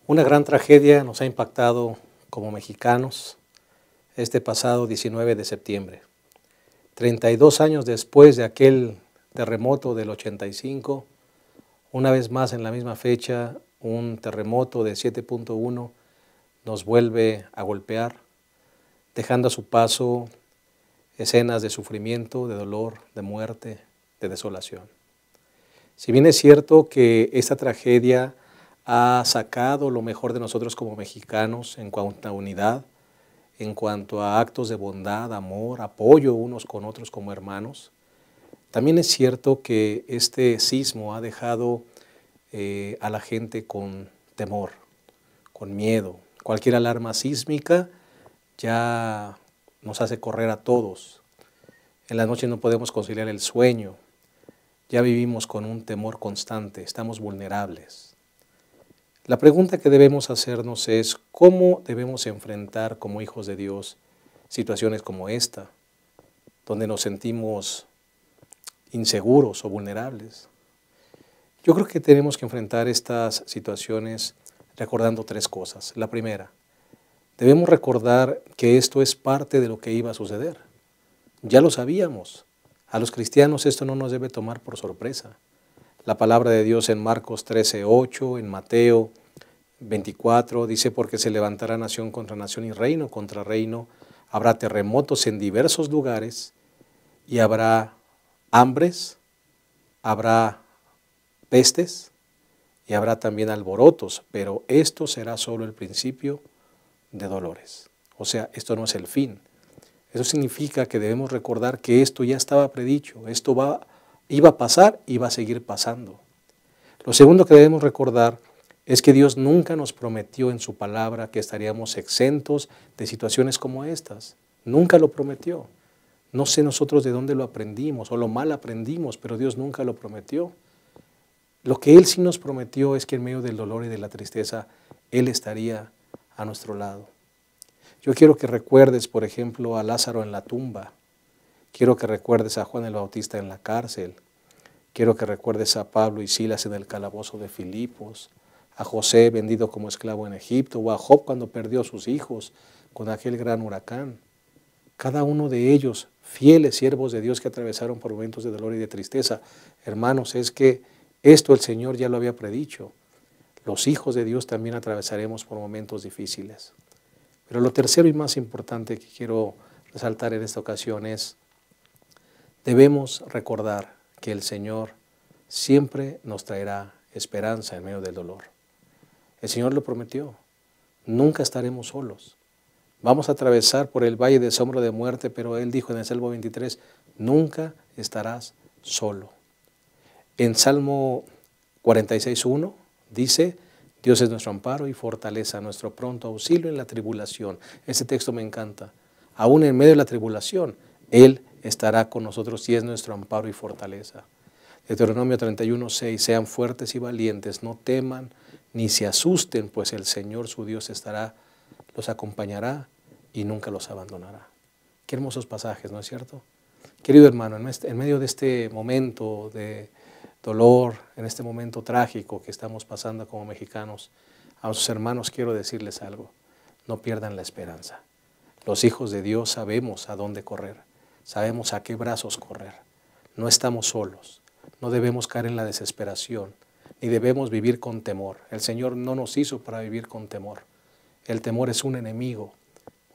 Una gran tragedia nos ha impactado como mexicanos este pasado 19 de septiembre. 32 años después de aquel terremoto del 85, una vez más en la misma fecha, un terremoto de 7.1 nos vuelve a golpear, dejando a su paso escenas de sufrimiento, de dolor, de muerte, de desolación. Si bien es cierto que esta tragedia ha sacado lo mejor de nosotros como mexicanos en cuanto a unidad, en cuanto a actos de bondad, amor, apoyo unos con otros como hermanos, también es cierto que este sismo ha dejado a la gente con temor, con miedo. Cualquier alarma sísmica ya nos hace correr a todos. En la noche no podemos conciliar el sueño. Ya vivimos con un temor constante, estamos vulnerables. La pregunta que debemos hacernos es cómo debemos enfrentar como hijos de Dios situaciones como esta, donde nos sentimos inseguros o vulnerables. Yo creo que tenemos que enfrentar estas situaciones recordando tres cosas. La primera, debemos recordar que esto es parte de lo que iba a suceder. Ya lo sabíamos. A los cristianos esto no nos debe tomar por sorpresa. La palabra de Dios en Marcos 13:8, en Mateo 24, dice, porque se levantará nación contra nación y reino contra reino, habrá terremotos en diversos lugares y habrá hambres, habrá pestes y habrá también alborotos, pero esto será solo el principio de dolores. O sea, esto no es el fin. Eso significa que debemos recordar que esto ya estaba predicho, esto iba a pasar y va a seguir pasando. Lo segundo que debemos recordar es que Dios nunca nos prometió en su palabra que estaríamos exentos de situaciones como estas. Nunca lo prometió. No sé nosotros de dónde lo aprendimos o lo mal aprendimos, pero Dios nunca lo prometió. Lo que Él sí nos prometió es que en medio del dolor y de la tristeza, Él estaría a nuestro lado. Yo quiero que recuerdes, por ejemplo, a Lázaro en la tumba. Quiero que recuerdes a Juan el Bautista en la cárcel. Quiero que recuerdes a Pablo y Silas en el calabozo de Filipos, a José vendido como esclavo en Egipto, o a Job cuando perdió a sus hijos con aquel gran huracán. Cada uno de ellos, fieles siervos de Dios que atravesaron por momentos de dolor y de tristeza. Hermanos, es que esto el Señor ya lo había predicho. Los hijos de Dios también atravesaremos por momentos difíciles. Pero lo tercero y más importante que quiero resaltar en esta ocasión es, debemos recordar que el Señor siempre nos traerá esperanza en medio del dolor. El Señor lo prometió, nunca estaremos solos. Vamos a atravesar por el valle de sombra de muerte, pero Él dijo en el Salmo 23, nunca estarás solo. En Salmo 46:1 dice, Dios es nuestro amparo y fortaleza, nuestro pronto auxilio en la tribulación. Ese texto me encanta. Aún en medio de la tribulación, Él estará con nosotros y es nuestro amparo y fortaleza. Deuteronomio 31:6, sean fuertes y valientes, no teman ni se asusten, pues el Señor su Dios los acompañará y nunca los abandonará. Qué hermosos pasajes, ¿no es cierto? Querido hermano, en medio de este momento de dolor, en este momento trágico que estamos pasando como mexicanos, a sus hermanos quiero decirles algo, no pierdan la esperanza. Los hijos de Dios sabemos a dónde correr, sabemos a qué brazos correr. No estamos solos, no debemos caer en la desesperación, ni debemos vivir con temor. El Señor no nos hizo para vivir con temor. El temor es un enemigo.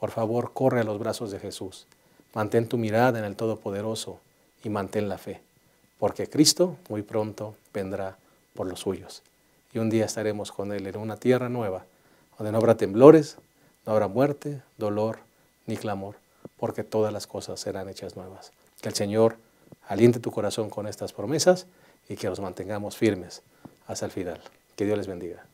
Por favor, corre a los brazos de Jesús. Mantén tu mirada en el Todopoderoso y mantén la fe. Porque Cristo muy pronto vendrá por los suyos. Y un día estaremos con Él en una tierra nueva, donde no habrá temblores, no habrá muerte, dolor, ni clamor, porque todas las cosas serán hechas nuevas. Que el Señor aliente tu corazón con estas promesas y que los mantengamos firmes hasta el final. Que Dios les bendiga.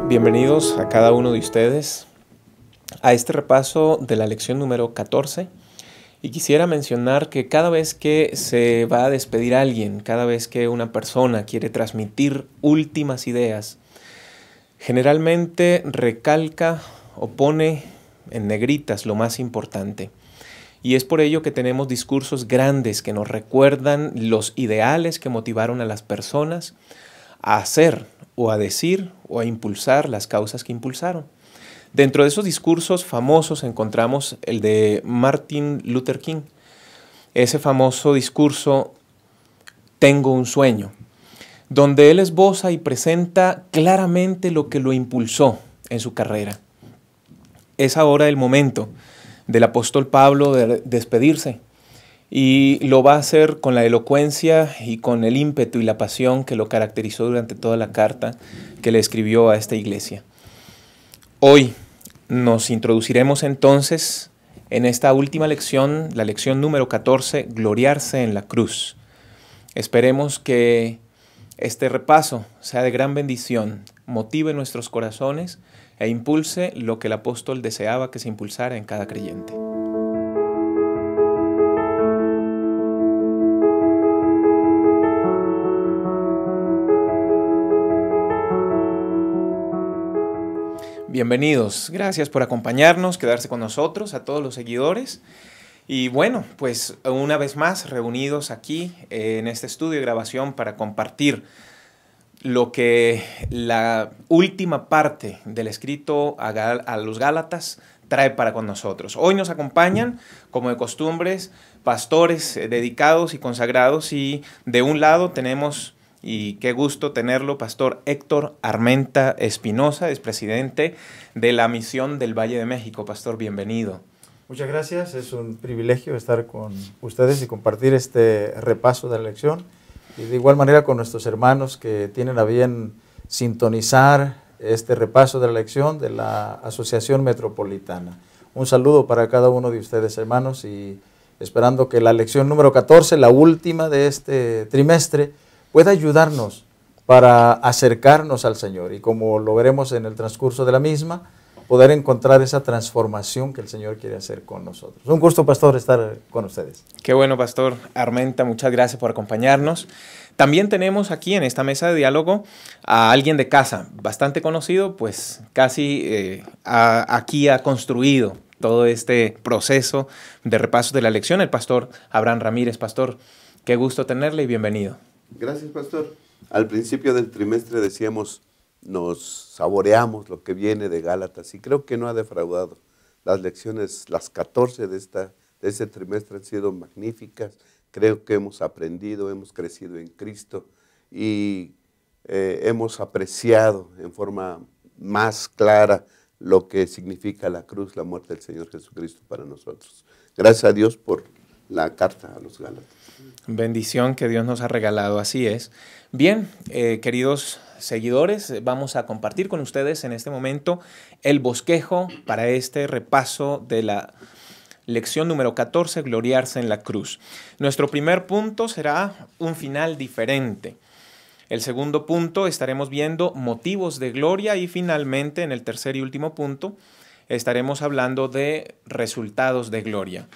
Bienvenidos a cada uno de ustedes a este repaso de la lección número 14 y quisiera mencionar que cada vez que se va a despedir a alguien, cada vez que una persona quiere transmitir últimas ideas, generalmente recalca o pone en negritas, lo más importante. Y es por ello que tenemos discursos grandes que nos recuerdan los ideales que motivaron a las personas a hacer o a decir o a impulsar las causas que impulsaron. Dentro de esos discursos famosos encontramos el de Martin Luther King. Ese famoso discurso, Tengo un sueño, donde él esboza y presenta claramente lo que lo impulsó en su carrera. Es ahora el momento del apóstol Pablo de despedirse, y lo va a hacer con la elocuencia y con el ímpetu y la pasión que lo caracterizó durante toda la carta que le escribió a esta iglesia. Hoy nos introduciremos entonces en esta última lección, la lección número 14, gloriarse en la cruz. Esperemos que este repaso sea de gran bendición, motive nuestros corazones e impulse lo que el apóstol deseaba que se impulsara en cada creyente. Bienvenidos, gracias por acompañarnos, quedarse con nosotros, a todos los seguidores. Y bueno, pues una vez más reunidos aquí en este estudio de grabación para compartir lo que la última parte del escrito a los Gálatas trae para con nosotros. Hoy nos acompañan, como de costumbres, pastores dedicados y consagrados, y de un lado tenemos, y qué gusto tenerlo, Pastor Héctor Armenta Espinosa, es presidente de la Misión del Valle de México. Pastor, bienvenido. Muchas gracias, es un privilegio estar con ustedes y compartir este repaso de la lección, y de igual manera con nuestros hermanos que tienen a bien sintonizar este repaso de la lección de la Asociación Metropolitana. Un saludo para cada uno de ustedes, hermanos, y esperando que la lección número 14, la última de este trimestre, pueda ayudarnos para acercarnos al Señor, y como lo veremos en el transcurso de la misma, poder encontrar esa transformación que el Señor quiere hacer con nosotros. Un gusto, Pastor, estar con ustedes. Qué bueno, Pastor Armenta, muchas gracias por acompañarnos. También tenemos aquí en esta mesa de diálogo a alguien de casa, bastante conocido, pues casi aquí ha construido todo este proceso de repaso de la lección, el Pastor Abraham Ramírez. Pastor, qué gusto tenerle y bienvenido. Gracias, Pastor. Al principio del trimestre decíamos, nos saboreamos lo que viene de Gálatas, y creo que no ha defraudado. Las lecciones, las 14 de este trimestre han sido magníficas. Creo que hemos aprendido, hemos crecido en Cristo, y hemos apreciado en forma más clara lo que significa la cruz, la muerte del Señor Jesucristo para nosotros. Gracias a Dios por la carta a los Gálatas. Bendición que Dios nos ha regalado, así es. Bien, queridos seguidores, vamos a compartir con ustedes en este momento el bosquejo para este repaso de la lección número 14, gloriarse en la cruz. Nuestro primer punto será un final diferente. El segundo punto estaremos viendo motivos de gloria, y finalmente en el tercer y último punto estaremos hablando de resultados de gloria.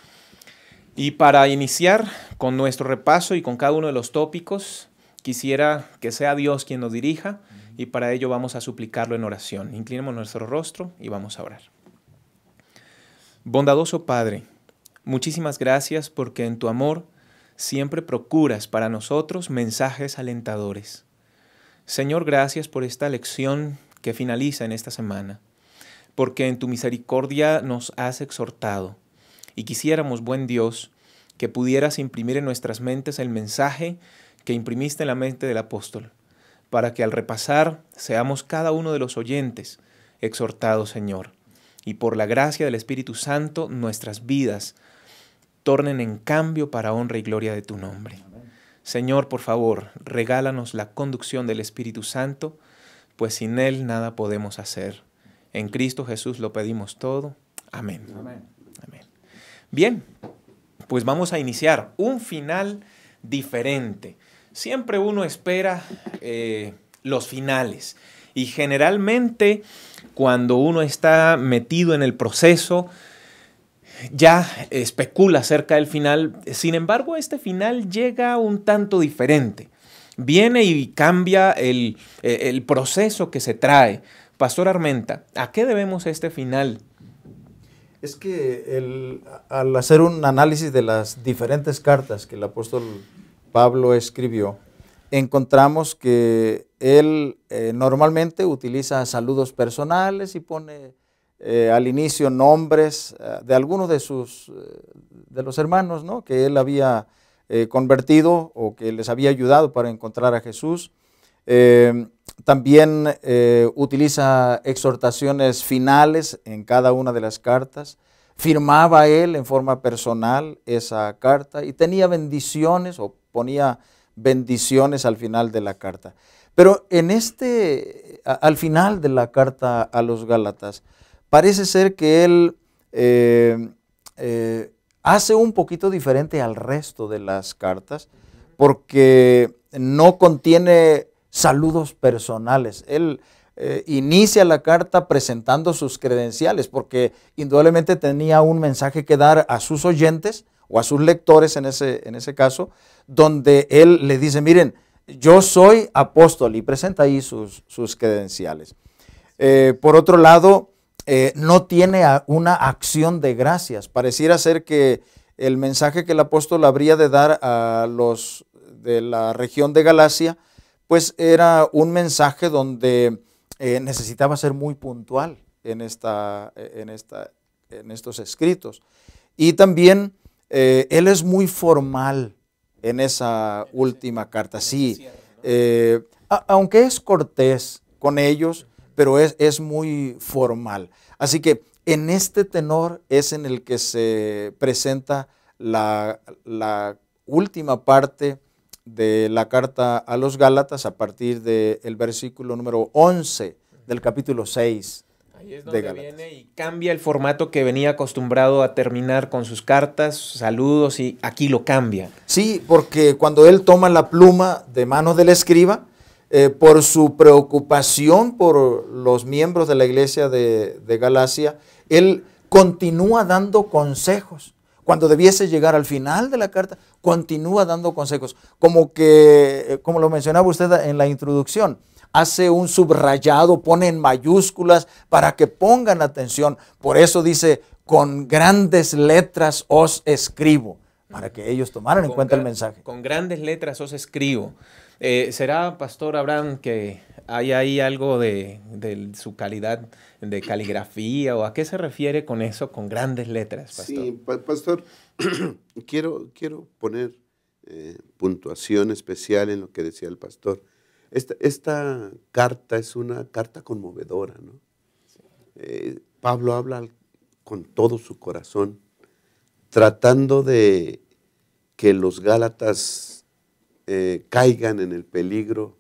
Y para iniciar con nuestro repaso y con cada uno de los tópicos, quisiera que sea Dios quien nos dirija, y para ello vamos a suplicarlo en oración. Inclinemos nuestro rostro y vamos a orar. Bondadoso Padre, muchísimas gracias porque en tu amor siempre procuras para nosotros mensajes alentadores. Señor, gracias por esta lección que finaliza en esta semana, porque en tu misericordia nos has exhortado, y quisiéramos, buen Dios, que pudieras imprimir en nuestras mentes el mensaje que imprimiste en la mente del apóstol, para que al repasar seamos cada uno de los oyentes exhortados, Señor, y por la gracia del Espíritu Santo nuestras vidas tornen en cambio para honra y gloria de tu nombre. Amén. Señor, por favor, regálanos la conducción del Espíritu Santo, pues sin Él nada podemos hacer. En Cristo Jesús lo pedimos todo. Amén. Amén. Amén. Bien, pues vamos a iniciar un final diferente. Siempre uno espera los finales, y generalmente cuando uno está metido en el proceso ya especula acerca del final. Sin embargo, este final llega un tanto diferente. Viene y cambia el proceso que se trae. Pastor Armenta, ¿a qué debemos este final? Es que al hacer un análisis de las diferentes cartas que el apóstol Pablo escribió, encontramos que él normalmente utiliza saludos personales y pone al inicio nombres de algunos de los hermanos, ¿no?, que él había convertido o que les había ayudado para encontrar a Jesús. También utiliza exhortaciones finales en cada una de las cartas. Firmaba él en forma personal esa carta y tenía bendiciones o ponía bendiciones al final de la carta. Pero al final de la carta a los Gálatas, parece ser que él hace un poquito diferente al resto de las cartas, porque no contiene saludos personales. Él inicia la carta presentando sus credenciales, porque indudablemente tenía un mensaje que dar a sus oyentes o a sus lectores en ese caso, donde él le dice, miren, yo soy apóstol, y presenta ahí sus credenciales. Por otro lado, no tiene una acción de gracias. Pareciera ser que el mensaje que el apóstol habría de dar a los de la región de Galacia, pues era un mensaje donde necesitaba ser muy puntual en estos escritos. Y también él es muy formal en esa última carta. Sí, aunque es cortés con ellos, pero es muy formal. Así que en este tenor es en el que se presenta la última parte de la carta a los Gálatas a partir del versículo número 11 del capítulo 6. Ahí es donde viene y cambia el formato que venía acostumbrado a terminar con sus cartas, saludos, y aquí lo cambia. Sí, porque cuando él toma la pluma de manos del escriba, por su preocupación por los miembros de la iglesia de Galacia, él continúa dando consejos. Cuando debiese llegar al final de la carta, continúa dando consejos. Como lo mencionaba usted en la introducción, hace un subrayado, pone en mayúsculas para que pongan atención. Por eso dice, con grandes letras os escribo, para que ellos tomaran en cuenta el mensaje. Con grandes letras os escribo. ¿Será, Pastor Abraham, que hay ahí algo de su calidad de caligrafía, o a qué se refiere con eso, con grandes letras, Pastor? Sí, Pastor, quiero poner puntuación especial en lo que decía el pastor. Esta carta es una carta conmovedora, ¿no? Pablo habla con todo su corazón, tratando de que los Gálatas caigan en el peligro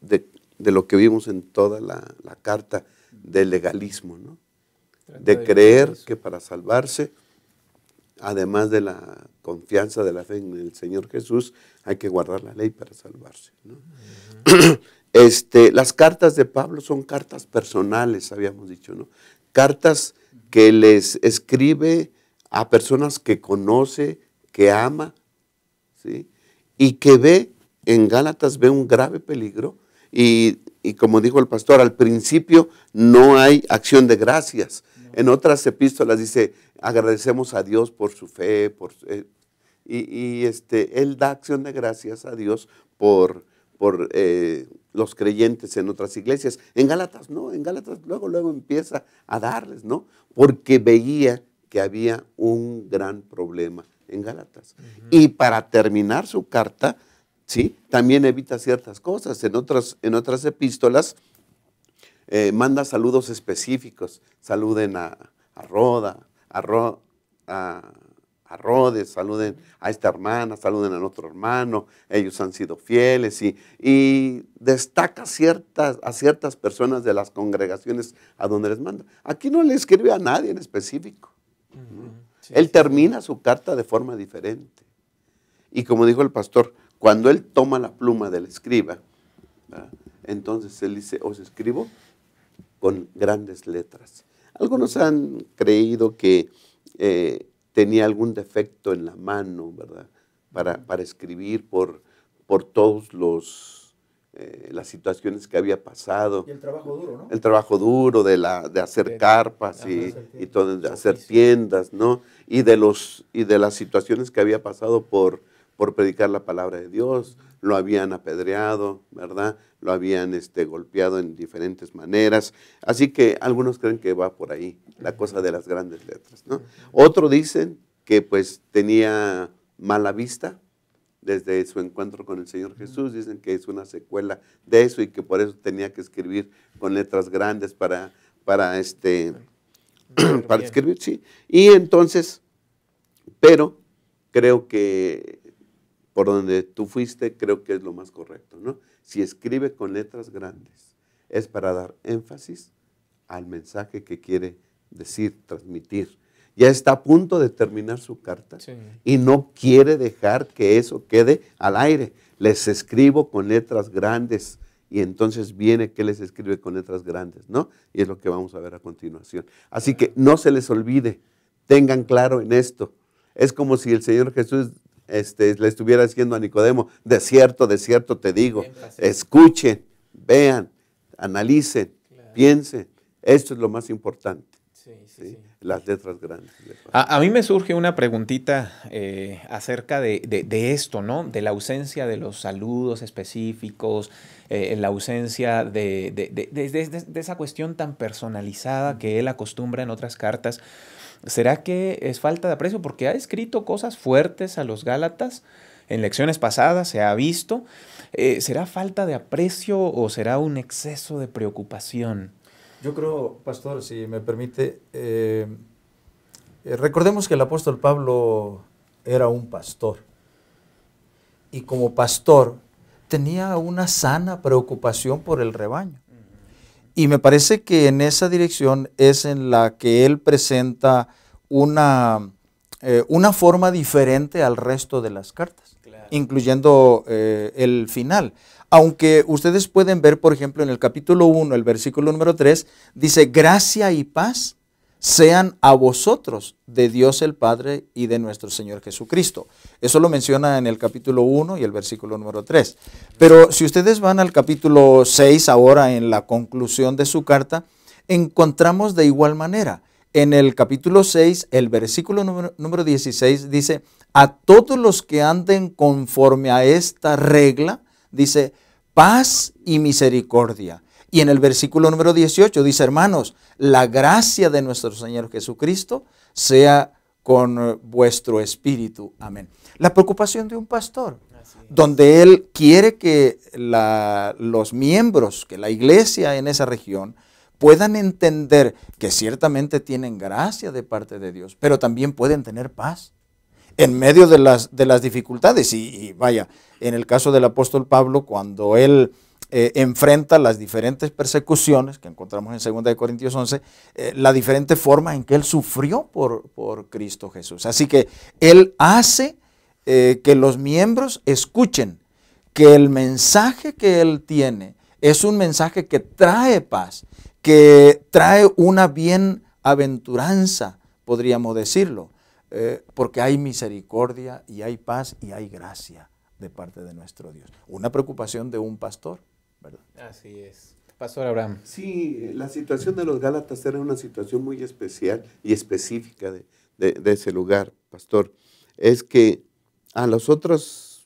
de lo que vimos en toda la carta, del legalismo, ¿no? De creer que para salvarse, además de la confianza de la fe en el Señor Jesús, hay que guardar la ley para salvarse, ¿no? Las cartas de Pablo son cartas personales, habíamos dicho, ¿no? Cartas que les escribe a personas que conoce, que ama, ¿sí? Y que en Gálatas ve un grave peligro, y como dijo el pastor, al principio no hay acción de gracias. En otras epístolas dice, agradecemos a Dios por su fe, él da acción de gracias a Dios por los creyentes en otras iglesias. En Gálatas no, en Gálatas luego empieza a darles, ¿no? Porque veía que había un gran problema en Gálatas. Y para terminar su carta, ¿sí?, también evita ciertas cosas. En otras epístolas manda saludos específicos. Saluden a Rhodes, saluden a esta hermana, saluden al otro hermano, ellos han sido fieles, y destaca a ciertas personas de las congregaciones a donde les manda. Aquí no le escribe a nadie en específico. Sí, él termina su carta de forma diferente. Y como dijo el pastor, cuando él toma la pluma del escriba, ¿verdad?, entonces él dice, os escribo con grandes letras. Algunos han creído que tenía algún defecto en la mano, ¿verdad?, para escribir por todos los las situaciones que había pasado. Y el trabajo duro, ¿no? El trabajo duro de hacer carpas y todo, de hacer tiendas, ¿no? Y de las situaciones que había pasado por predicar la palabra de Dios. Lo habían apedreado, ¿verdad? Lo habían golpeado en diferentes maneras. Así que algunos creen que va por ahí, la cosa de las grandes letras, ¿no? Otros dicen que pues tenía mala vista desde su encuentro con el Señor Jesús. Dicen que es una secuela de eso y que por eso tenía que escribir con letras grandes para escribir, sí. Y entonces, pero creo que por donde tú fuiste, creo que es lo más correcto, ¿no? Si escribe con letras grandes, es para dar énfasis al mensaje que quiere decir, transmitir. Ya está a punto de terminar su carta y no quiere dejar que eso quede al aire. Les escribo con letras grandes y entonces viene que les escribe con letras grandes, ¿no? Y es lo que vamos a ver a continuación. Así que no se les olvide, tengan claro en esto. Es como si el Señor Jesús le estuviera diciendo a Nicodemo, de cierto te digo, escuchen, vean, analicen, piensen. Esto es lo más importante. Sí. Las letras grandes. A mí me surge una preguntita acerca de esto, ¿no? De la ausencia de los saludos específicos, la ausencia de esa cuestión tan personalizada que él acostumbra en otras cartas. ¿Será que es falta de aprecio? Porque ha escrito cosas fuertes a los Gálatas. En lecciones pasadas se ha visto. ¿Será falta de aprecio o será un exceso de preocupación? Yo creo, pastor, si me permite, recordemos que el apóstol Pablo era un pastor y como pastor tenía una sana preocupación por el rebaño. Y me parece que en esa dirección es en la que él presenta una forma diferente al resto de las cartas, incluyendo el final. Aunque ustedes pueden ver, por ejemplo, en el capítulo 1, el versículo número 3, dice, gracia y paz sean a vosotros de Dios el Padre y de nuestro Señor Jesucristo. Eso lo menciona en el capítulo 1 y el versículo número 3. Pero si ustedes van al capítulo 6, ahora en la conclusión de su carta, encontramos de igual manera. En el capítulo 6, el versículo número 16 dice, a todos los que anden conforme a esta regla, dice, paz y misericordia. Y en el versículo número 18 dice, hermanos, la gracia de nuestro Señor Jesucristo sea con vuestro espíritu. Amén. La preocupación de un pastor, donde él quiere que los miembros, que la iglesia en esa región, puedan entender que ciertamente tienen gracia de parte de Dios, pero también pueden tener paz en medio de las dificultades. Y vaya, en el caso del apóstol Pablo, cuando él enfrenta las diferentes persecuciones que encontramos en 2 Corintios 11, la diferente forma en que él sufrió por Cristo Jesús. Así que él hace que los miembros escuchen que el mensaje que él tiene es un mensaje que trae paz, que trae una bienaventuranza, podríamos decirlo. Porque hay misericordia y hay paz y hay gracia de parte de nuestro Dios. Una preocupación de un pastor, ¿verdad? Así es. Pastor Abraham. Sí, la situación de los Gálatas era una situación muy especial y específica de ese lugar, pastor. Es que a las otras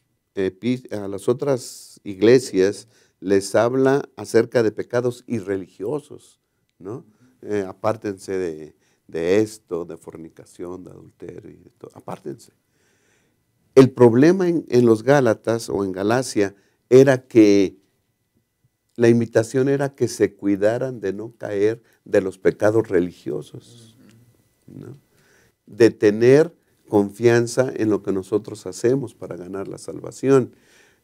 iglesias les habla acerca de pecados irreligiosos, ¿no? Apártense de esto, de fornicación, de adulterio y de todo. Apártense. El problema en los Gálatas o en Galacia era que la invitación era que se cuidaran de no caer de los pecados religiosos, ¿no? De tener confianza en lo que nosotros hacemos para ganar la salvación.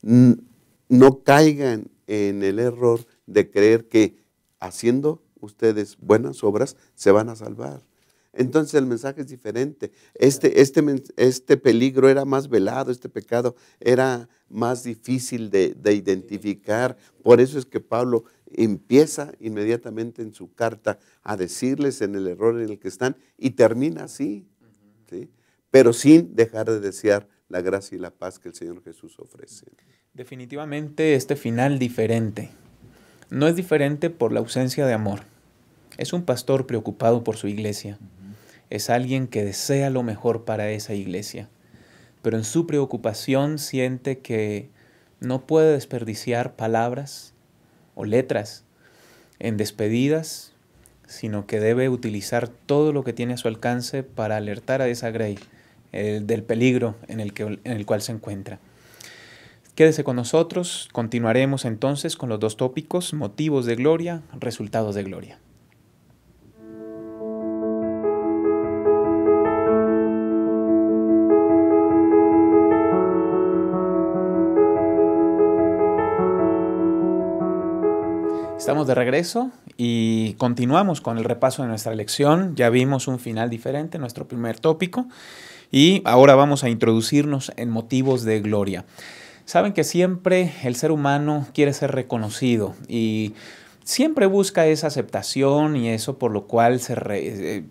No caigan en el error de creer que haciendo ustedes buenas obras se van a salvar. Entonces el mensaje es diferente. Este peligro era más velado, este pecado era más difícil de identificar. Por eso es que Pablo empieza inmediatamente en su carta a decirles en el error en el que están y termina así, ¿sí? Pero sin dejar de desear la gracia y la paz que el Señor Jesús ofrece. Definitivamente este final diferente. No es diferente por la ausencia de amor. Es un pastor preocupado por su iglesia. Es alguien que desea lo mejor para esa iglesia. Pero en su preocupación siente que no puede desperdiciar palabras o letras en despedidas, sino que debe utilizar todo lo que tiene a su alcance para alertar a esa grey del peligro en el cual se encuentra. Quédese con nosotros, continuaremos entonces con los dos tópicos, motivos de gloria, resultados de gloria. Estamos de regreso y continuamos con el repaso de nuestra lección. Ya vimos un final diferente, nuestro primer tópico, y ahora vamos a introducirnos en motivos de gloria. Saben que siempre el ser humano quiere ser reconocido y siempre busca esa aceptación y eso por lo cual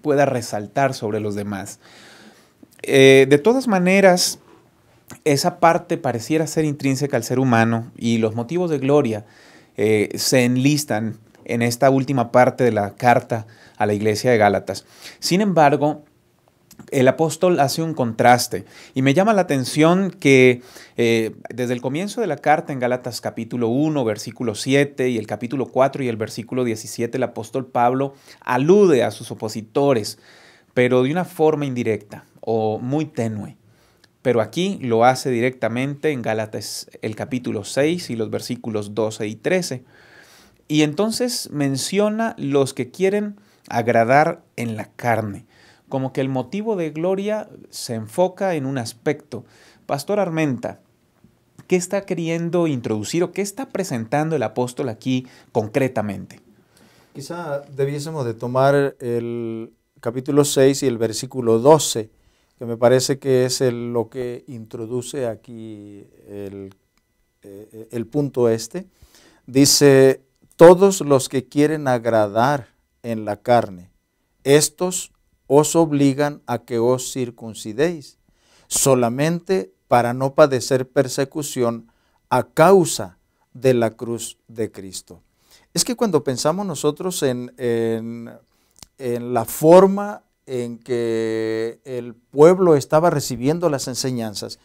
pueda resaltar sobre los demás. De todas maneras, esa parte pareciera ser intrínseca al ser humano y los motivos de gloria se enlistan en esta última parte de la carta a la iglesia de Gálatas. Sin embargo, el apóstol hace un contraste y me llama la atención que desde el comienzo de la carta en Gálatas capítulo 1, versículo 7 y el capítulo 4 y el versículo 17, el apóstol Pablo alude a sus opositores, pero de una forma indirecta o muy tenue. Pero aquí lo hace directamente en Gálatas el capítulo 6 y los versículos 12 y 13. Y entonces menciona los que quieren agradar en la carne. Como que el motivo de gloria se enfoca en un aspecto. Pastor Armenta, ¿qué está queriendo introducir o qué está presentando el apóstol aquí concretamente? Quizá debiésemos de tomar el capítulo 6 y el versículo 12, que me parece que es lo que introduce aquí el punto este. Dice, todos los que quieren agradar en la carne, estos os obligan a que os circuncidéis, solamente para no padecer persecución a causa de la cruz de Cristo. Es que cuando pensamos nosotros en la forma en que el pueblo estaba recibiendo las enseñanzas,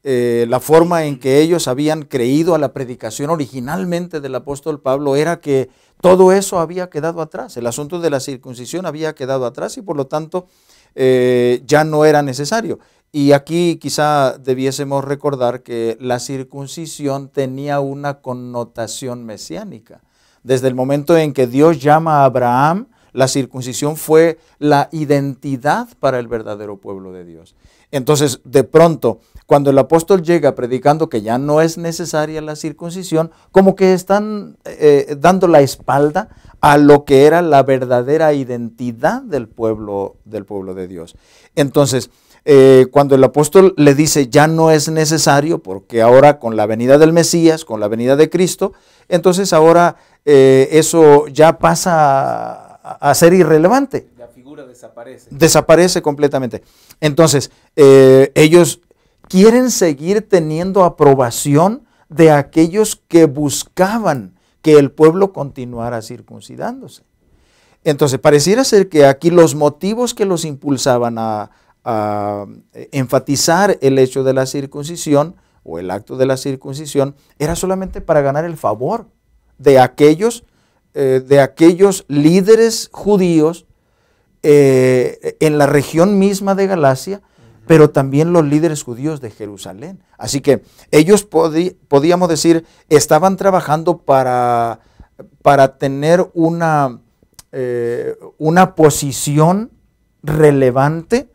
la forma en que ellos habían creído a la predicación originalmente del apóstol Pablo era que todo eso había quedado atrás, el asunto de la circuncisión había quedado atrás y por lo tanto ya no era necesario. Y aquí quizá debiésemos recordar que la circuncisión tenía una connotación mesiánica. Desde el momento en que Dios llama a Abraham, la circuncisión fue la identidad para el verdadero pueblo de Dios. Entonces, de pronto, cuando el apóstol llega predicando que ya no es necesaria la circuncisión, como que están dando la espalda a lo que era la verdadera identidad del pueblo de Dios. Entonces, cuando el apóstol le dice ya no es necesario, porque ahora con la venida del Mesías, con la venida de Cristo, entonces ahora eso ya pasa a ser irrelevante. La figura desaparece. Desaparece completamente. Entonces, ellos quieren seguir teniendo aprobación de aquellos que buscaban que el pueblo continuara circuncidándose. Entonces, pareciera ser que aquí los motivos que los impulsaban a enfatizar el hecho de la circuncisión o el acto de la circuncisión era solamente para ganar el favor de aquellos líderes judíos en la región misma de Galacia, pero también los líderes judíos de Jerusalén. Así que ellos podíamos decir, estaban trabajando para tener una posición relevante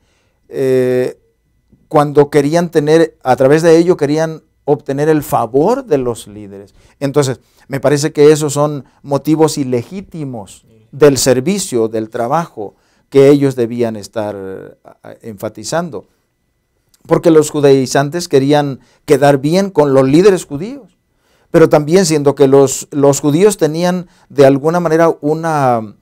cuando querían tener, a través de ello querían obtener el favor de los líderes. Entonces, me parece que esos son motivos ilegítimos del servicio, del trabajo que ellos debían estar enfatizando. Porque los judaizantes querían quedar bien con los líderes judíos, pero también siendo que los judíos tenían de alguna manera una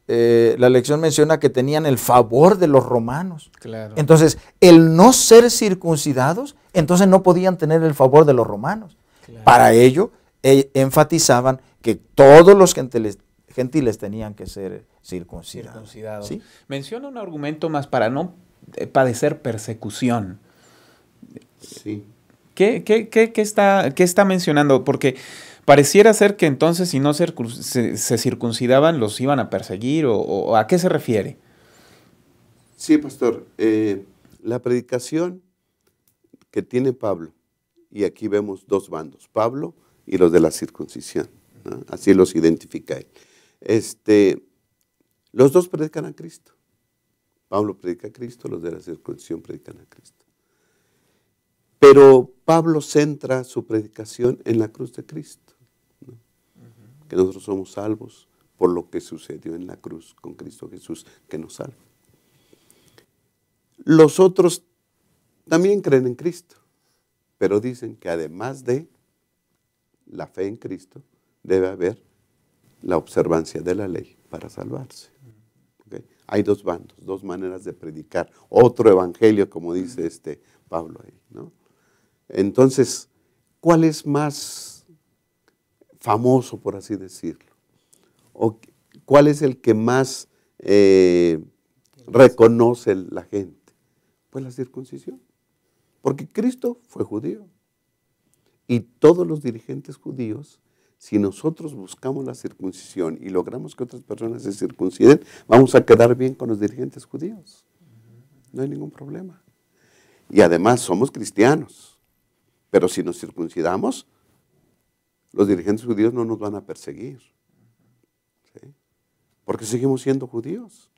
la lección menciona que tenían el favor de los romanos. Claro. Entonces, el no ser circuncidados, entonces no podían tener el favor de los romanos. Claro. Para ello, enfatizaban que todos los gentiles tenían que ser circuncidados. ¿Sí? Menciona un argumento más para no padecer persecución. Sí. ¿Qué está mencionando? Porque pareciera ser que entonces si no se circuncidaban los iban a perseguir o ¿a qué se refiere? Sí, pastor. La predicación que tiene Pablo, y aquí vemos dos bandos, Pablo y los de la circuncisión, ¿no? Así los identifica él. Los dos predican a Cristo. Pablo predica a Cristo, los de la circuncisión predican a Cristo. Pero Pablo centra su predicación en la cruz de Cristo, ¿no? Que nosotros somos salvos por lo que sucedió en la cruz con Cristo Jesús, que nos salva. Los otros también creen en Cristo, pero dicen que además de la fe en Cristo, debe haber la observancia de la ley para salvarse. ¿Okay? Hay dos bandos, dos maneras de predicar, otro evangelio, como dice Pablo ahí, ¿no? Entonces, ¿cuál es más famoso, por así decirlo? ¿O cuál es el que más reconoce la gente? Pues la circuncisión. Porque Cristo fue judío. Y todos los dirigentes judíos, si nosotros buscamos la circuncisión y logramos que otras personas se circunciden, vamos a quedar bien con los dirigentes judíos. No hay ningún problema. Y además somos cristianos. Pero si nos circuncidamos, los dirigentes judíos no nos van a perseguir. ¿Sí? Porque seguimos siendo judíos.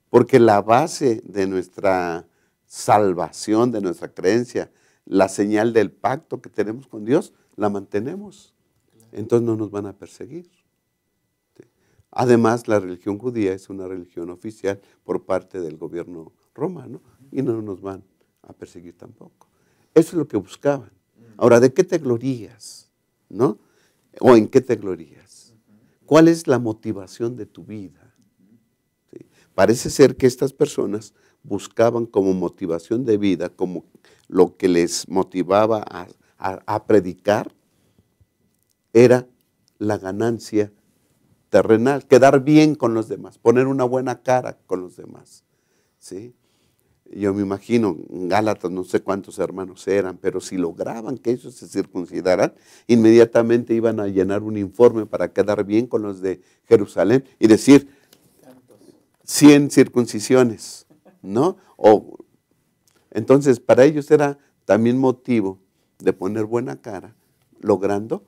Porque la base de nuestra salvación, de nuestra creencia, la señal del pacto que tenemos con Dios, la mantenemos. Entonces no nos van a perseguir. ¿Sí? Además, la religión judía es una religión oficial por parte del gobierno romano y no nos van a perseguir tampoco. Eso es lo que buscaban. Ahora, ¿de qué te glorías? ¿No? ¿O en qué te glorías? ¿Cuál es la motivación de tu vida? ¿Sí? Parece ser que estas personas buscaban como motivación de vida, como lo que les motivaba a predicar, era la ganancia terrenal, quedar bien con los demás, poner una buena cara con los demás. ¿Sí? Yo me imagino, en Gálatas no sé cuántos hermanos eran, pero si lograban que ellos se circuncidaran, inmediatamente iban a llenar un informe para quedar bien con los de Jerusalén y decir 100 circuncisiones, ¿no? Entonces, para ellos era también motivo de poner buena cara, logrando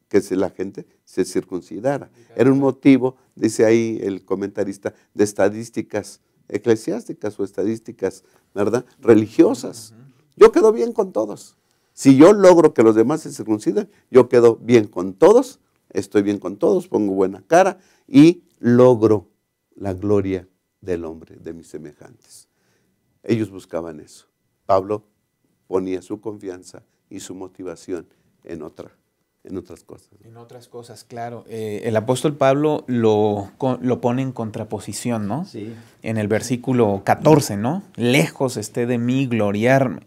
que la gente se circuncidara. Era un motivo, dice ahí el comentarista, de estadísticas eclesiásticas o estadísticas, ¿verdad?, religiosas. Yo quedo bien con todos. Si yo logro que los demás se circunciden, yo quedo bien con todos, estoy bien con todos, pongo buena cara y logro la gloria del hombre, de mis semejantes. Ellos buscaban eso. Pablo ponía su confianza y su motivación en otras cosas. En otras cosas, claro. El apóstol Pablo lo pone en contraposición, ¿no? Sí. En el versículo 14, ¿no? Lejos esté de mí gloriarme,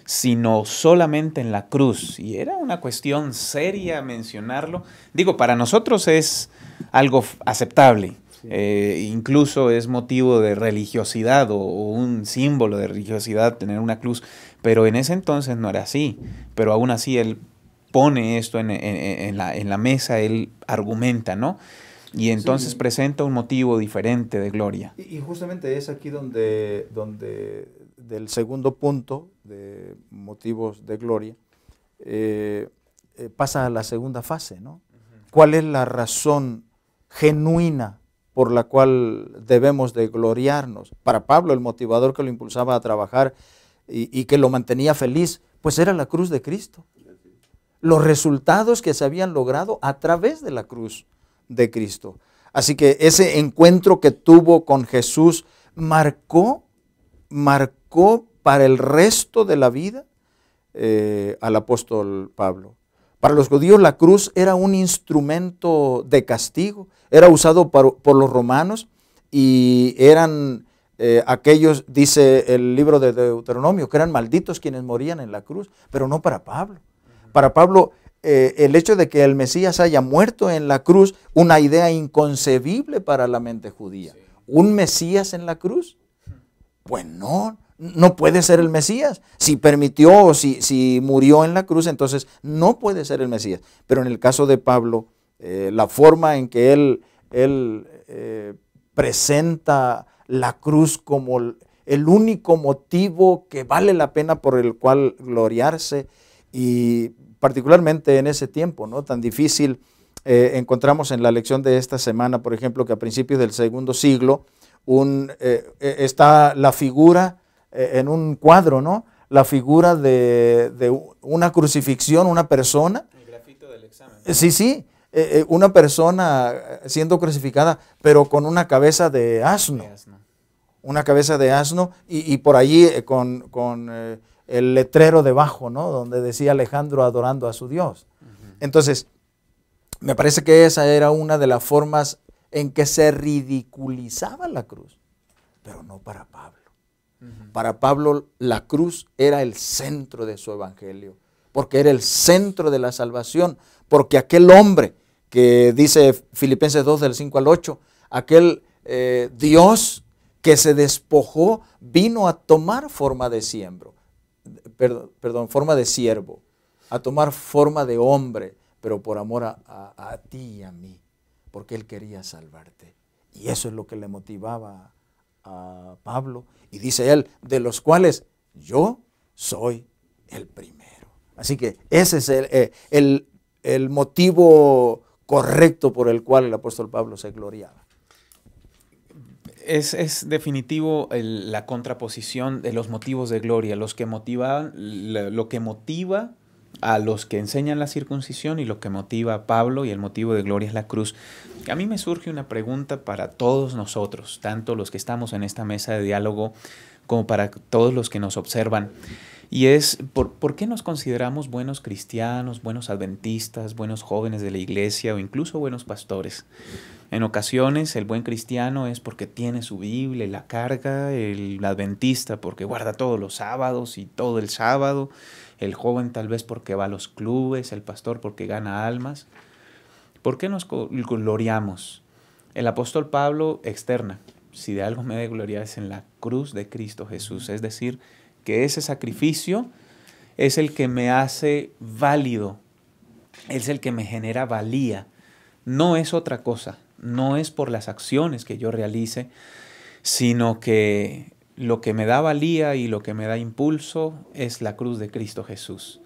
sino solamente en la cruz. Y era una cuestión seria mencionarlo. Digo, para nosotros es algo aceptable. Sí. Incluso es motivo de religiosidad o un símbolo de religiosidad tener una cruz. Pero en ese entonces no era así. Pero aún así él pone esto en la mesa, él argumenta, ¿no? Y entonces sí, presenta un motivo diferente de gloria. Y justamente es aquí donde del segundo punto de motivos de gloria, pasa a la segunda fase, ¿no? ¿Cuál es la razón genuina por la cual debemos de gloriarnos? Para Pablo, el motivador que lo impulsaba a trabajar y que lo mantenía feliz, pues era la cruz de Cristo. Los resultados que se habían logrado a través de la cruz de Cristo. Así que ese encuentro que tuvo con Jesús marcó para el resto de la vida al apóstol Pablo. Para los judíos la cruz era un instrumento de castigo, era usado por los romanos y eran aquellos, dice el libro de Deuteronomio, que eran malditos quienes morían en la cruz, pero no para Pablo. Para Pablo, el hecho de que el Mesías haya muerto en la cruz, una idea inconcebible para la mente judía. ¿Un Mesías en la cruz? Pues no puede ser el Mesías. Si permitió o si murió en la cruz, entonces no puede ser el Mesías. Pero en el caso de Pablo, la forma en que él presenta la cruz como el único motivo que vale la pena por el cual gloriarse, y particularmente en ese tiempo, ¿no?, tan difícil, encontramos en la lección de esta semana, por ejemplo, que a principios del segundo siglo está la figura en un cuadro, ¿no?, la figura de una crucifixión, una persona. El grafito del examen. Sí, una persona siendo crucificada, pero con una cabeza de asno. Una cabeza de asno y por allí con el letrero debajo, ¿no?, donde decía Alejandro adorando a su Dios. Entonces, me parece que esa era una de las formas en que se ridiculizaba la cruz, pero no para Pablo. Para Pablo la cruz era el centro de su evangelio, porque era el centro de la salvación, porque aquel hombre que dice Filipenses 2 del 5 al 8, aquel Dios que se despojó, vino a tomar forma de forma de siervo, a tomar forma de hombre, pero por amor a ti y a mí, porque Él quería salvarte. Y eso es lo que le motivaba a Pablo. Y dice él, de los cuales yo soy el primero. Así que ese es el motivo correcto por el cual el apóstol Pablo se gloriaba. Es definitivo la contraposición de los motivos de gloria, lo que motiva a los que enseñan la circuncisión y lo que motiva a Pablo, y el motivo de gloria es la cruz. A mí me surge una pregunta para todos nosotros, tanto los que estamos en esta mesa de diálogo como para todos los que nos observan, y es ¿por qué nos consideramos buenos cristianos, buenos adventistas, buenos jóvenes de la iglesia o incluso buenos pastores? En ocasiones el buen cristiano es porque tiene su Biblia y la carga, el adventista porque guarda todos los sábados y todo el sábado, el joven tal vez porque va a los clubes, el pastor porque gana almas. ¿Por qué nos gloriamos? El apóstol Pablo externa, si de algo me he de gloriar es en la cruz de Cristo Jesús, es decir, que ese sacrificio es el que me hace válido, es el que me genera valía, no es otra cosa. No es por las acciones que yo realice, sino que lo que me da valía y lo que me da impulso es la cruz de Cristo Jesús.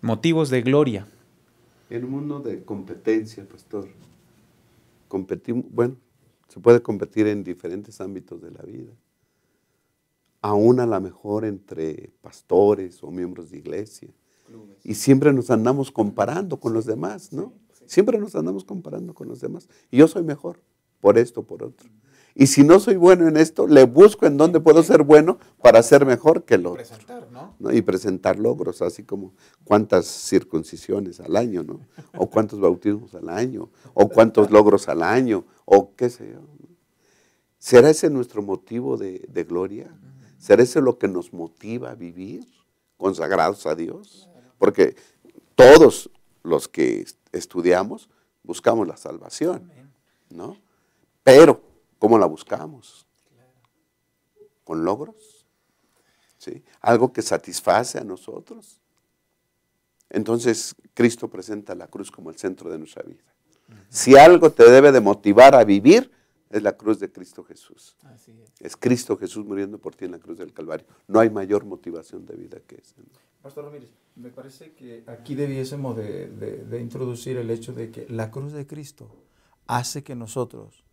Motivos de gloria. En un mundo de competencia, pastor, se puede competir en diferentes ámbitos de la vida. Aún a lo mejor entre pastores o miembros de iglesia. Y siempre nos andamos comparando con los demás, ¿no? Siempre nos andamos comparando con los demás. Y yo soy mejor por esto, por otro. Y si no soy bueno en esto, le busco en dónde puedo ser bueno para ser mejor que el otro. ¿No? Y presentar logros, así como cuántas circuncisiones al año, ¿no? O cuántos bautismos al año, o cuántos logros al año, o qué sé yo. ¿Será ese nuestro motivo de gloria? ¿Será ese lo que nos motiva a vivir consagrados a Dios? Porque todos los que estudiamos buscamos la salvación, ¿no? Pero, ¿cómo la buscamos? ¿Con logros? ¿Sí? ¿Algo que satisface a nosotros? Entonces, Cristo presenta la cruz como el centro de nuestra vida. Si algo te debe de motivar a vivir, es la cruz de Cristo Jesús. Así es Cristo Jesús muriendo por ti en la cruz del Calvario. No hay mayor motivación de vida que esa, ¿no? Pastor Ramírez, me parece que aquí debiésemos de introducir el hecho de que la cruz de Cristo hace que nosotros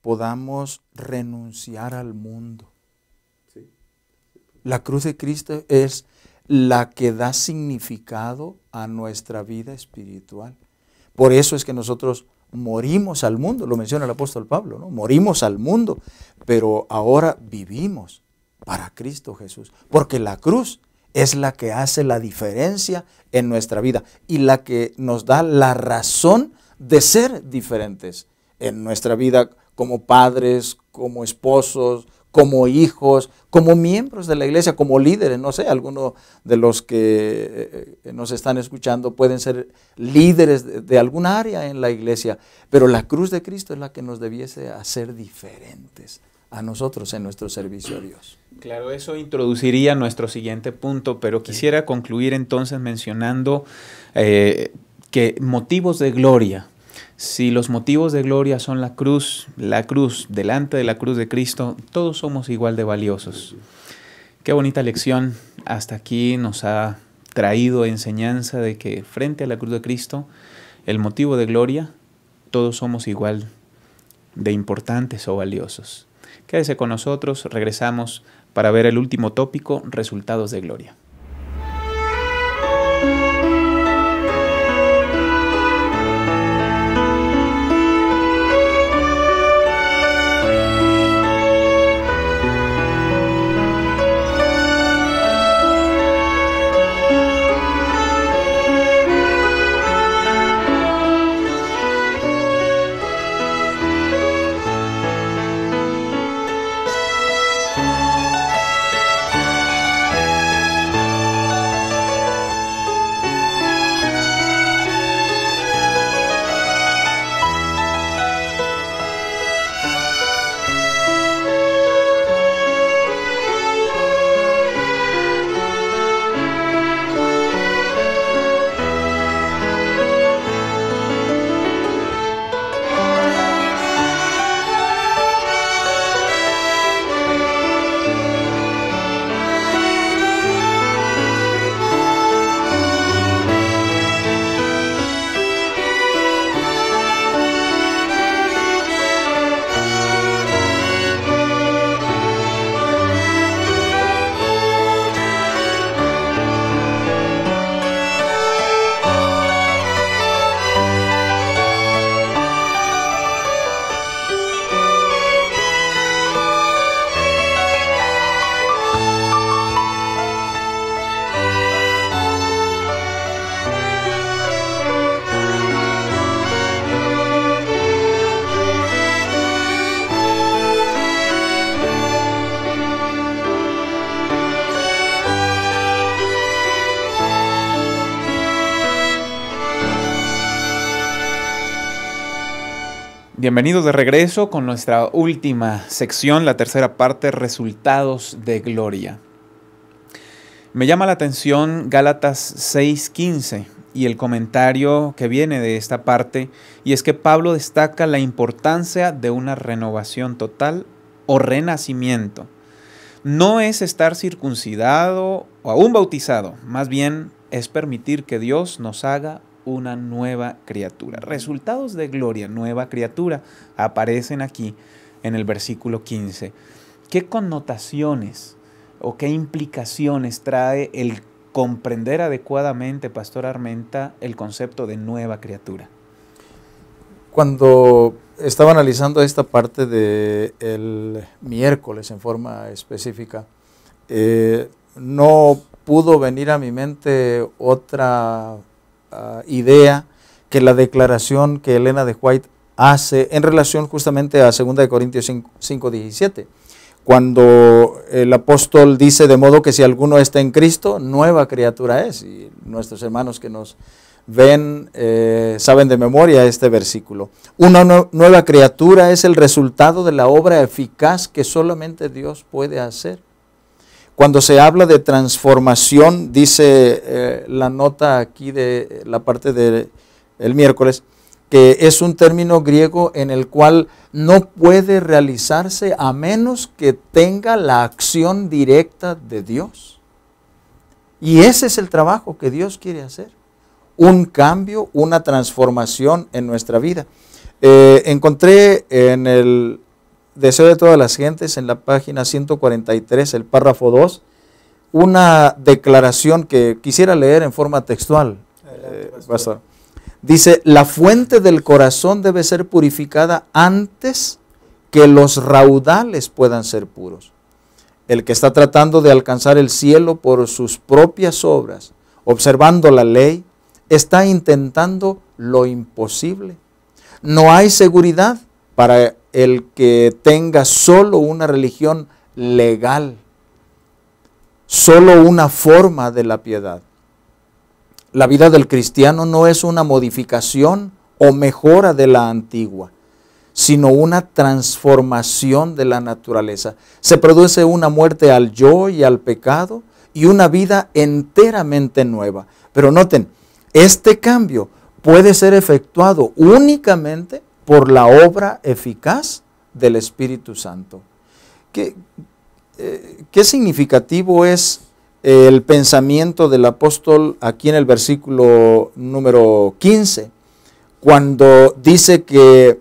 podamos renunciar al mundo. Sí. La cruz de Cristo es la que da significado a nuestra vida espiritual. Por eso es que nosotros morimos al mundo, lo menciona el apóstol Pablo, ¿no? Morimos al mundo, pero ahora vivimos para Cristo Jesús, porque la cruz es la que hace la diferencia en nuestra vida y la que nos da la razón de ser diferentes en nuestra vida como padres, como esposos, como hijos, como miembros de la iglesia, como líderes. No sé, algunos de los que nos están escuchando pueden ser líderes de alguna área en la iglesia, pero la cruz de Cristo es la que nos debiese hacer diferentes a nosotros en nuestro servicio a Dios. Claro, eso introduciría nuestro siguiente punto, pero quisiera concluir entonces mencionando que motivos de gloria. Si los motivos de gloria son la cruz, delante de la cruz de Cristo, todos somos igual de valiosos. Qué bonita lección hasta aquí nos ha traído enseñanza de que frente a la cruz de Cristo, el motivo de gloria, todos somos igual de importantes o valiosos. Quédese con nosotros, regresamos para ver el último tópico, resultados de gloria. Bienvenidos de regreso con nuestra última sección, la tercera parte, resultados de gloria. Me llama la atención Gálatas 6:15 y el comentario que viene de esta parte, y es que Pablo destaca la importancia de una renovación total o renacimiento. No es estar circuncidado o aún bautizado, más bien es permitir que Dios nos haga una nueva criatura. Resultados de gloria, nueva criatura, aparecen aquí en el versículo 15. ¿Qué connotaciones o qué implicaciones trae el comprender adecuadamente, Pastor Armenta, el concepto de nueva criatura? Cuando estaba analizando esta parte del miércoles en forma específica, no pudo venir a mi mente otra idea que la declaración que Elena de White hace en relación justamente a 2 Corintios 5:17, cuando el apóstol dice: de modo que si alguno está en Cristo, nueva criatura es. Y nuestros hermanos que nos ven saben de memoria este versículo. Una nueva criatura es el resultado de la obra eficaz que solamente Dios puede hacer. Cuando se habla de transformación, dice la nota aquí de la parte del miércoles, que es un término griego en el cual no puede realizarse a menos que tenga la acción directa de Dios. Y ese es el trabajo que Dios quiere hacer. Un cambio, una transformación en nuestra vida. Encontré en el Deseo de todas las gentes, en la página 143, el párrafo 2, una declaración que quisiera leer en forma textual. Pastor. Dice: la fuente del corazón debe ser purificada antes que los raudales puedan ser puros. el que está tratando de alcanzar el cielo por sus propias obras, observando la ley, está intentando lo imposible. No hay seguridad para el que tenga solo una religión legal, solo una forma de la piedad. La vida del cristiano no es una modificación o mejora de la antigua, sino una transformación de la naturaleza. Se produce una muerte al yo y al pecado y una vida enteramente nueva. Pero noten, este cambio puede ser efectuado únicamente por la obra eficaz del Espíritu Santo. ¿Qué significativo es el pensamiento del apóstol aquí en el versículo número 15, cuando dice que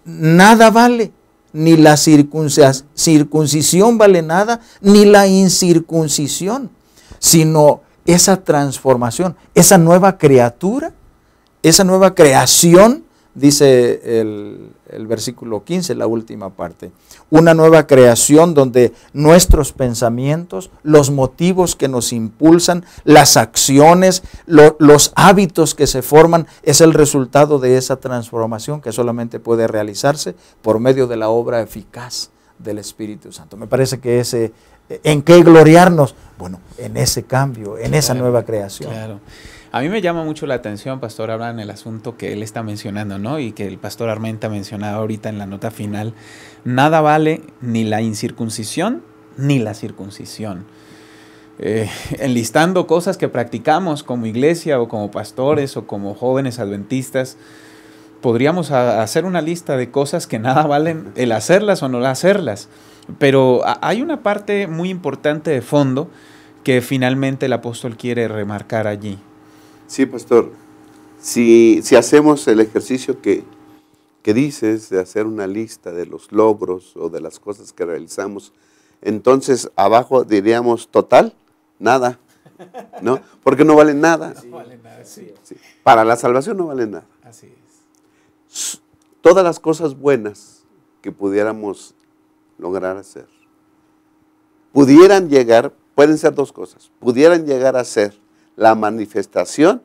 nada vale, ni la circuncisión vale nada, ni la incircuncisión, sino esa transformación, esa nueva criatura, esa nueva creación, dice el versículo 15, la última parte. Una nueva creación donde nuestros pensamientos, los motivos que nos impulsan, las acciones, los hábitos que se forman, es el resultado de esa transformación que solamente puede realizarse por medio de la obra eficaz del Espíritu Santo. Me parece que ¿en qué gloriarnos? Bueno, en ese cambio, en esa nueva creación. Claro. A mí me llama mucho la atención, Pastor Abraham, el asunto que él está mencionando, ¿no? Y que el Pastor Armenta mencionaba ahorita en la nota final. Nada vale ni la incircuncisión ni la circuncisión. Enlistando cosas que practicamos como iglesia o como pastores o como jóvenes adventistas, podríamos hacer una lista de cosas que nada valen el hacerlas o no hacerlas. Pero hay una parte muy importante de fondo que finalmente el apóstol quiere remarcar allí. Sí, pastor. Si hacemos el ejercicio que dices de hacer una lista de los logros o de las cosas que realizamos, entonces abajo diríamos total, nada, ¿no? Porque no vale nada. No vale nada, sí. Sí. Para la salvación no vale nada. Así es. Todas las cosas buenas que pudiéramos lograr hacer, pueden ser dos cosas, pudieran llegar a ser la manifestación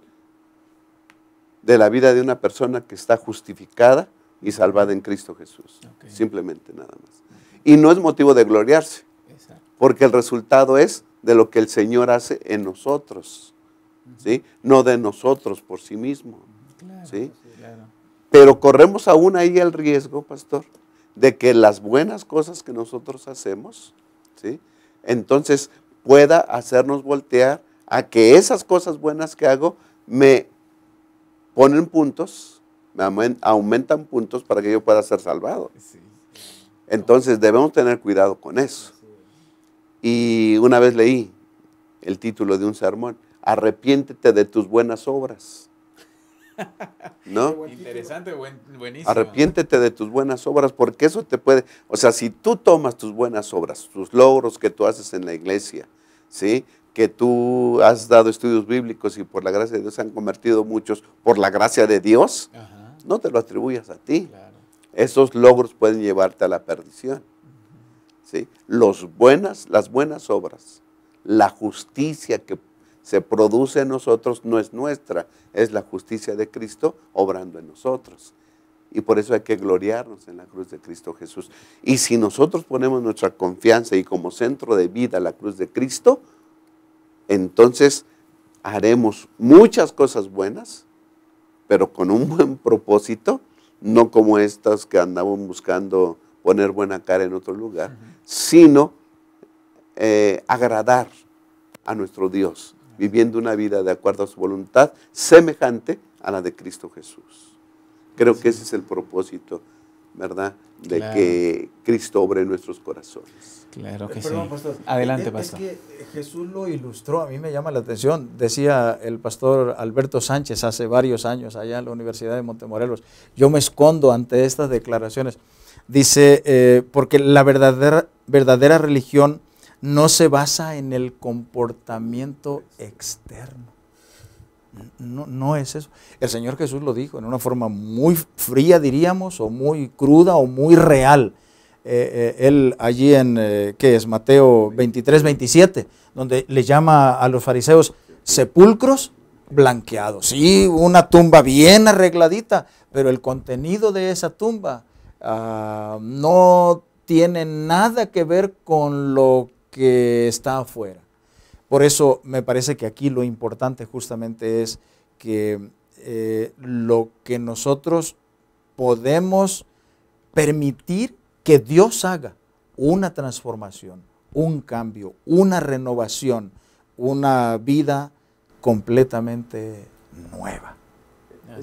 de la vida de una persona que está justificada y salvada en Cristo Jesús. Okay. Simplemente nada más. Y no es motivo de gloriarse, porque el resultado es de lo que el Señor hace en nosotros, ¿sí? No de nosotros por sí mismo. Claro, ¿sí? Claro. Pero corremos aún ahí el riesgo, pastor, de que las buenas cosas que nosotros hacemos, ¿sí?, entonces pueda hacernos voltear a que esas cosas buenas que hago me ponen puntos, me aumentan puntos para que yo pueda ser salvado. Entonces debemos tener cuidado con eso. Y una vez leí el título de un sermón, arrepiéntete de tus buenas obras. ¿No? Interesante, buenísimo. Arrepiéntete de tus buenas obras, porque eso te puede, o sea, si tú tomas tus buenas obras, tus logros que tú haces en la iglesia, ¿sí?, que tú has dado estudios bíblicos y por la gracia de Dios se han convertido muchos, por la gracia de Dios, no te lo atribuyas a ti. Claro. Esos logros pueden llevarte a la perdición. ¿Sí? Las buenas obras, la justicia que se produce en nosotros no es nuestra, es la justicia de Cristo obrando en nosotros. Y por eso hay que gloriarnos en la cruz de Cristo Jesús. Y si nosotros ponemos nuestra confianza y como centro de vida la cruz de Cristo, entonces haremos muchas cosas buenas, pero con un buen propósito, no como estas que andaban buscando poner buena cara en otro lugar, sino agradar a nuestro Dios, viviendo una vida de acuerdo a su voluntad, semejante a la de Cristo Jesús. Creo que ese es el propósito, ¿verdad?, de que Cristo obre en nuestros corazones. Claro que Perdón, sí. pastor. Adelante, pastor. Es que Jesús lo ilustró, a mí me llama la atención. Decía el pastor Alberto Sánchez hace varios años allá en la Universidad de Montemorelos, yo me escondo ante estas declaraciones. Dice, porque la verdadera religión no se basa en el comportamiento externo. No es eso. El Señor Jesús lo dijo en una forma muy fría, diríamos, o muy cruda, o muy real. él allí en, ¿qué es? Mateo 23, 27, donde le llama a los fariseos sepulcros blanqueados. Sí, una tumba bien arregladita, pero el contenido de esa tumba no tiene nada que ver con lo que está afuera. Por eso me parece que aquí lo importante justamente es que lo que nosotros podemos permitir que Dios haga una transformación, un cambio, una renovación, una vida completamente nueva,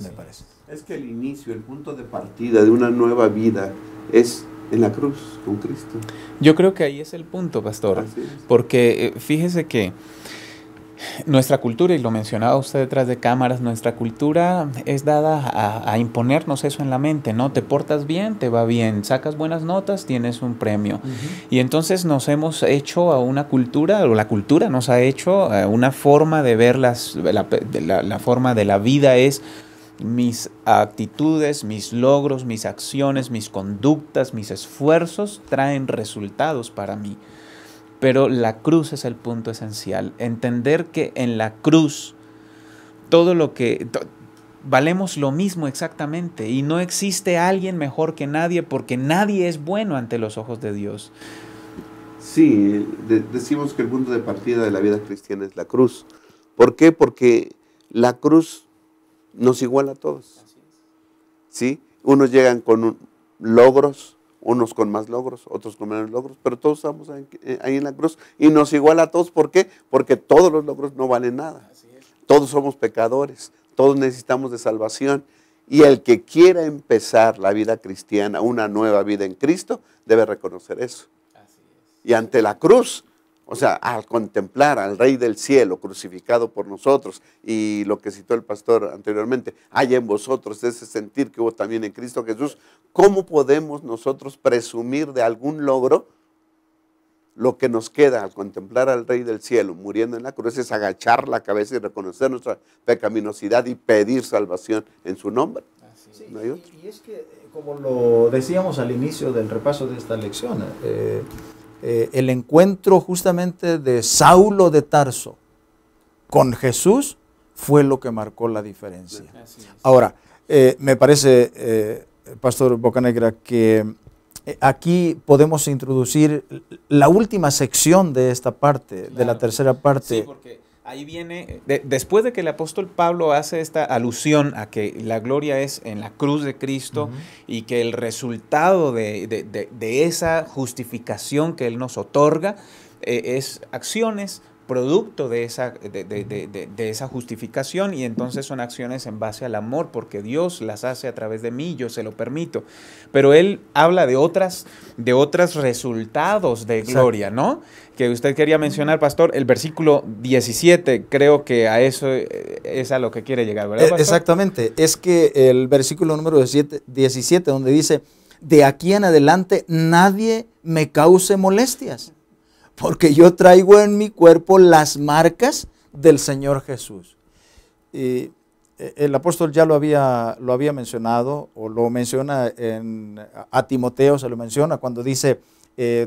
me parece. Es que el inicio, el punto de partida de una nueva vida es en la cruz con Cristo. Yo creo que ahí es el punto, pastor, Así es. porque fíjese que nuestra cultura, y lo mencionaba usted detrás de cámaras, nuestra cultura es dada a imponernos eso en la mente, ¿no? Te portas bien, te va bien, sacas buenas notas, tienes un premio. Y entonces nos hemos hecho a una cultura, o la cultura nos ha hecho una forma de ver la forma de la vida es mis actitudes, mis logros, mis acciones, mis conductas, mis esfuerzos traen resultados para mí. Pero la cruz es el punto esencial. Entender que en la cruz todo lo que valemos lo mismo exactamente y no existe alguien mejor que nadie porque nadie es bueno ante los ojos de Dios. Sí, decimos que el punto de partida de la vida cristiana es la cruz. ¿Por qué? Porque la cruz nos iguala a todos. ¿Sí? Unos llegan con logros, unos con más logros, otros con menos logros, pero todos estamos ahí en la cruz y nos iguala a todos. ¿Por qué? Porque todos los logros no valen nada. Todos somos pecadores, todos necesitamos de salvación. Y el que quiera empezar la vida cristiana, una nueva vida en Cristo, debe reconocer eso. Y ante la cruz, o sea, al contemplar al Rey del Cielo crucificado por nosotros, y lo que citó el pastor anteriormente, hay en vosotros ese sentir que hubo también en Cristo Jesús, ¿cómo podemos nosotros presumir de algún logro? Lo que nos queda al contemplar al Rey del Cielo muriendo en la cruz es agachar la cabeza y reconocer nuestra pecaminosidad y pedir salvación en su nombre. Sí, no hay otro. y es que, como lo decíamos al inicio del repaso de esta lección, el encuentro justamente de Saulo de Tarso con Jesús fue lo que marcó la diferencia. Ahora, me parece, Pastor Bocanegra, que aquí podemos introducir la última sección de esta parte, claro, de la tercera parte. Sí, porque ahí viene, después de que el apóstol Pablo hace esta alusión a que la gloria es en la cruz de Cristo, y que el resultado de esa justificación que Él nos otorga es acciones producto de esa justificación, y entonces son acciones en base al amor, porque Dios las hace a través de mí, yo se lo permito. Pero Él habla de otros resultados de gloria, ¿no? Que usted quería mencionar, pastor, el versículo 17, creo que a eso es a lo que quiere llegar, ¿verdad, pastor? Exactamente, es que el versículo número 17, donde dice, de aquí en adelante nadie me cause molestias, porque yo traigo en mi cuerpo las marcas del Señor Jesús. Y el apóstol ya lo había mencionado, o lo menciona a Timoteo, se lo menciona cuando dice,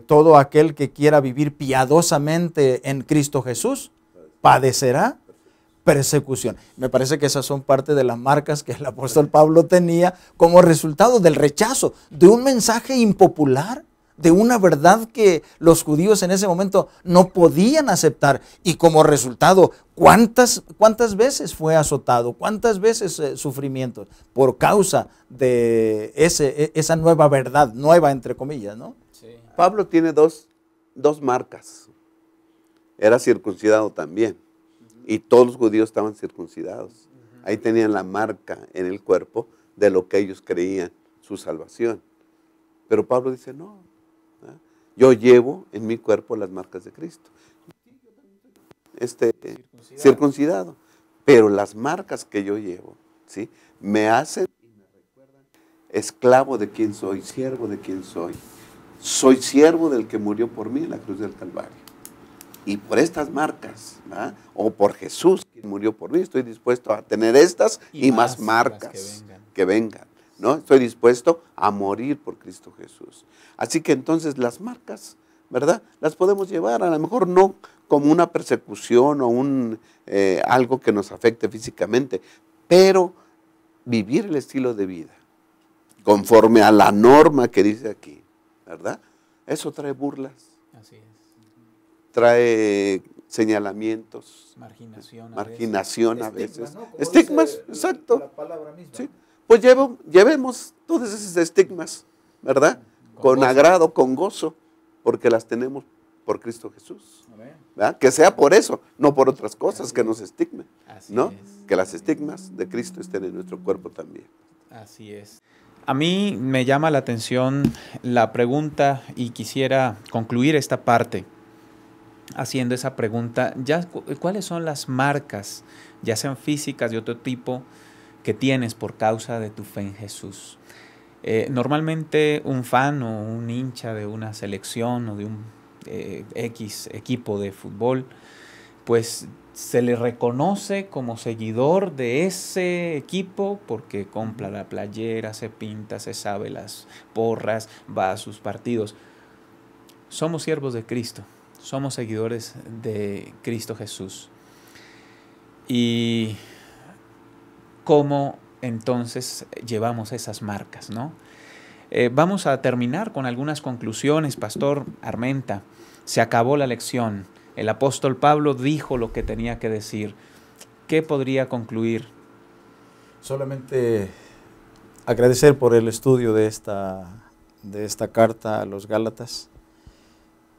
todo aquel que quiera vivir piadosamente en Cristo Jesús, padecerá persecución. Me parece que esas son parte de las marcas que el apóstol Pablo tenía como resultado del rechazo de un mensaje impopular, de una verdad que los judíos en ese momento no podían aceptar, y como resultado, ¿cuántas veces fue azotado? ¿Cuántas veces sufrimientos? Por causa de esa nueva verdad, nueva entre comillas, ¿no? Sí. Pablo tiene dos marcas. Era circuncidado también, y todos los judíos estaban circuncidados. Ahí tenían la marca en el cuerpo de lo que ellos creían, su salvación. Pero Pablo dice, no, yo llevo en mi cuerpo las marcas de Cristo. Circuncidado. Pero las marcas que yo llevo, ¿sí?, me hacen y me recuerdan esclavo de quién soy, siervo de quién soy. Soy siervo del que murió por mí en la cruz del Calvario. Y por estas marcas, ¿verdad?, o por Jesús, quien murió por mí, estoy dispuesto a tener estas y más marcas que vengan. ¿no? Estoy dispuesto a morir por Cristo Jesús. Así que entonces las marcas, ¿verdad? Las podemos llevar, a lo mejor no como una persecución o algo que nos afecte físicamente, pero vivir el estilo de vida conforme a la norma que dice aquí, ¿verdad? Eso trae burlas. Así es. Trae señalamientos, marginación a veces. Estigmas, exacto. La palabra misma. Sí. Pues llevemos todos esos estigmas, ¿verdad? Con agrado, con gozo, porque las tenemos por Cristo Jesús. ¿Verdad? Que sea por eso, no por otras cosas que nos estigmen, ¿no? Que las estigmas de Cristo estén en nuestro cuerpo también. Así es. A mí me llama la atención la pregunta y quisiera concluir esta parte haciendo esa pregunta. ¿Cuáles son las marcas, ya sean físicas de otro tipo, que tienes por causa de tu fe en Jesús? Normalmente un fan o un hincha de una selección o de un X equipo de fútbol, pues se le reconoce como seguidor de ese equipo porque compra la playera, se pinta, se sabe las porras, va a sus partidos. Somos siervos de Cristo, somos seguidores de Cristo Jesús. ¿Y cómo entonces llevamos esas marcas, no? Vamos a terminar con algunas conclusiones, Pastor Armenta. Se acabó la lección. El apóstol Pablo dijo lo que tenía que decir. ¿Qué podría concluir? Solamente agradecer por el estudio de esta carta a los Gálatas,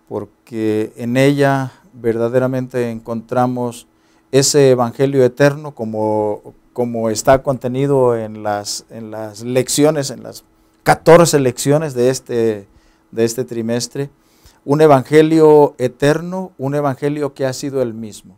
porque en ella verdaderamente encontramos ese evangelio eterno como está contenido en las lecciones, en las 14 lecciones de este trimestre. Un evangelio eterno, un evangelio que ha sido el mismo,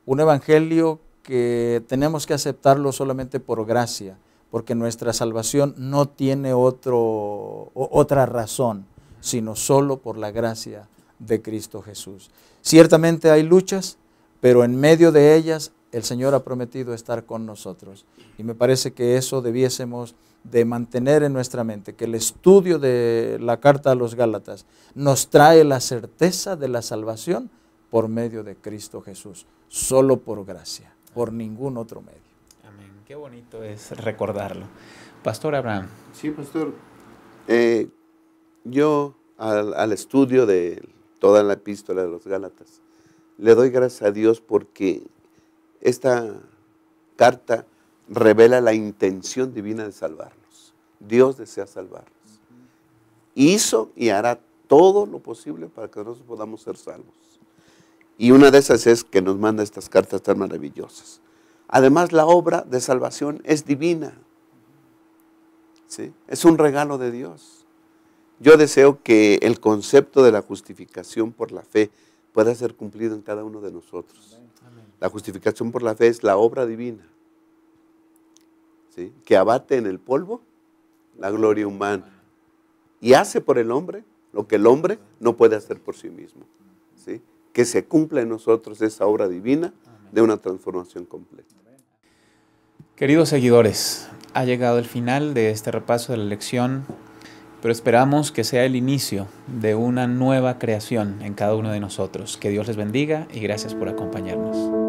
un evangelio que tenemos que aceptarlo solamente por gracia, porque nuestra salvación no tiene otra razón, sino solo por la gracia de Cristo Jesús. Ciertamente hay luchas, pero en medio de ellas el Señor ha prometido estar con nosotros. Y me parece que eso debiésemos de mantener en nuestra mente, que el estudio de la carta a los Gálatas nos trae la certeza de la salvación por medio de Cristo Jesús, solo por gracia, por ningún otro medio. Amén. Qué bonito es recordarlo. Pastor Abraham. Sí, pastor. Yo al estudio de toda la epístola de los Gálatas, le doy gracias a Dios porque esta carta revela la intención divina de salvarnos. Dios desea salvarnos. Hizo y hará todo lo posible para que nosotros podamos ser salvos. Y una de esas es que nos manda estas cartas tan maravillosas. Además, la obra de salvación es divina. ¿Sí? Es un regalo de Dios. Yo deseo que el concepto de la justificación por la fe pueda ser cumplido en cada uno de nosotros. La justificación por la fe es la obra divina, ¿sí? Que abate en el polvo la gloria humana y hace por el hombre lo que el hombre no puede hacer por sí mismo, ¿sí? Que se cumpla en nosotros esa obra divina de una transformación completa. Queridos seguidores, ha llegado el final de este repaso de la lección, pero esperamos que sea el inicio de una nueva creación en cada uno de nosotros. Que Dios les bendiga y gracias por acompañarnos.